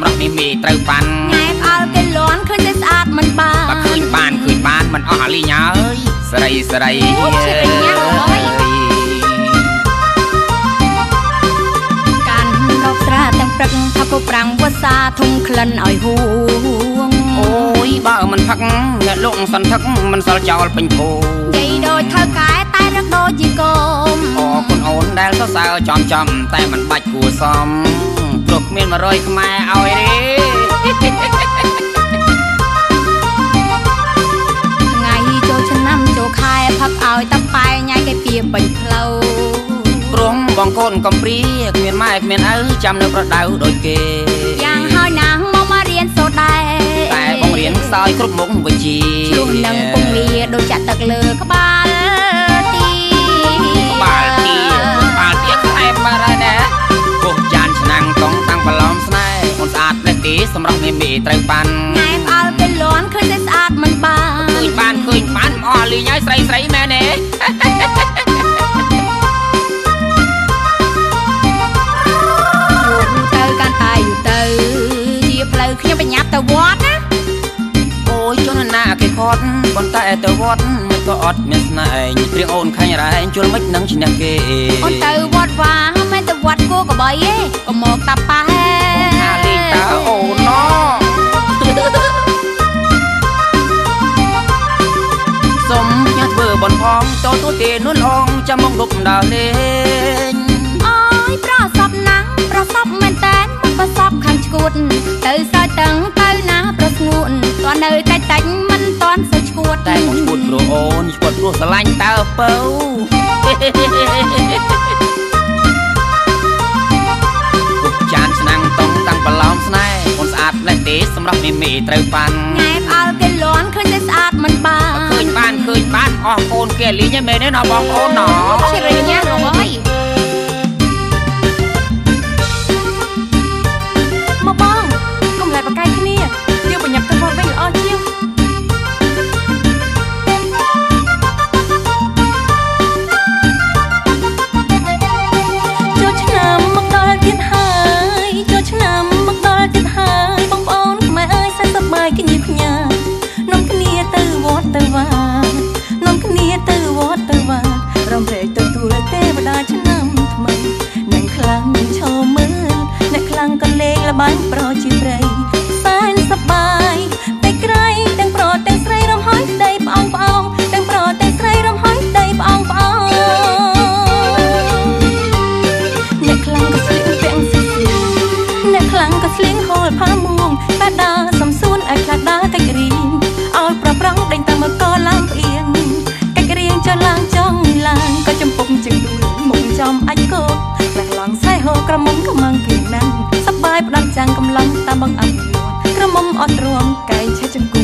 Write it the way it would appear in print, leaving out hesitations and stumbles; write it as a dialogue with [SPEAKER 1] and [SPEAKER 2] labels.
[SPEAKER 1] ำรับมีត្រូវปัน
[SPEAKER 2] ไงเอเกล้อนคืนจะสะอาดมันบาน
[SPEAKER 1] คืนบ้านมันอ๋อลีเอ้ยสไร
[SPEAKER 2] การดอกตราแต่งปรังทับปรังวัสาทุ่งคลันอ่อยห่วง
[SPEAKER 1] โอ้ยบ้ามันพักเนี่ยลงสันทักมันสลจอลเป็นโพ
[SPEAKER 2] ใหญ่โดยเธอกายใต้รักโดยจีกรม
[SPEAKER 1] อ๋อคนโอนได้สาวจอมแต่มันบัดกูซ้อมปลุกเมียนมาโรยขมาเอาไอ้
[SPEAKER 2] ไงโจฉันนำโจคายพักเอาตับไปไงแกเปียบเพลาก
[SPEAKER 1] รงบองคนกำปรีเมียนไม้เมียนเอ้ยจำเนื้อประดาวโดยเก
[SPEAKER 2] ยังหอยนางมองมาเรียนโซได้
[SPEAKER 1] แต่บองเรียนซอยครบมุกบัญชี
[SPEAKER 2] ช่วงนังปงเรียโดยจัดตักเลือกบาลตี
[SPEAKER 1] ใครมาได้เด้พวกจานฉนังต้องตั้งปลอมสไนคนสะอาดและตีสำหรับมีត្រូវปัน
[SPEAKER 2] ไงเอเกล้อนคืนจะสะอาดมันบาน
[SPEAKER 1] คืนบ้านอ๋อลีย้ายใส่แม่เน่
[SPEAKER 2] ខ្ញុំបញ្ញាប់ទៅវត្តណា
[SPEAKER 1] អូយជន់ណាគេខត់ប៉ុន្តែទៅវត្តមិនក៏អត់មានស្នេហ៍ព្រៀងអូនខាញ់រ៉ែជុលមិននឹងឈ្នះគេ
[SPEAKER 2] អូនទៅវត្តវាមិនទៅវត្តគោកបីឯងក៏មកតាប៉ាហេ
[SPEAKER 1] ថាលេងតើអូនណសុំញ៉ាំធ្វើបនផងតទូទេនួនអងចាំមកដប់ដើរលេង
[SPEAKER 2] អូយប្រសពណាស់ប្រសពមែនតែនប្រសពខាងឈួតទៅសើតឹងទៅណាប្រស្ងួនតនៅតែតាច់មិនតន់សូវឈួត
[SPEAKER 1] តែមកឈួតព្រោះអូនឈួតព្រោះស្រឡាញ់តើពៅគុកចានឆ្នាំងតុងតាំងបឡោមស្នេហ៍អូនស្អាតណាស់ទេសម្រាប់មីត្រូវប៉ាន់
[SPEAKER 2] ងែបអើគេលន់ឃើញតែស្អាតមិនបាន
[SPEAKER 1] ឃើញបានអស់អូនគេលីងឯមែនទេណោះបងអូនណោះ
[SPEAKER 2] ជ្រៃញ៉ាំអើយមកបងកុំឡាយបកាយគ្នាយើងបញ្ញាប់ទៅវត្តវិញល្អជាងចូលឆ្នាំមកដល់ទៀតហើយចូលឆ្នាំមកដល់ទៀតហើយបងប្អូនខ្មែរអើយសប្បាយគ្នាផ្ញើនាំគ្នាទៅវត្តទៅវានាំគ្នាទៅវត្តទៅវារំលែកទៅទូលទេវតាឆ្នាំថ្មីអ្នកខ្លាំងឈរមើលអ្នកខ្លាំងក៏លេងល្បែងប្រជាប្រិយសែនសប្បាយតែក្រៃទាំងប្រុសទាំងស្រីរំហើយដីផ្អងទាំងប្រុសទាំងស្រីរំហើយដីផ្អងអ្នកខ្លាំងក៏ស្លៀកពាក់ស៊ីអ្នកខ្លាំងក៏ស្លៀកហូលផាមួងតែដើរសំសួនឲ្យខ្លាដើរកិច្ចរៀងឲ្យប្រប្រងដេញតាមមកឡើងផ្អៀងកិច្ចរៀងចុះឡើងចង់ឡើងក៏ចំពុកជើងដួលមុខចំអាចកោខ្លះឡងសែហូក្រមុំកំងគេណាំងសបាយផ្ដាំចាំងកំឡុងតាមបងអភិវឌ្ឍក្រមុំអត់រួមកែងឆេះចង្គូ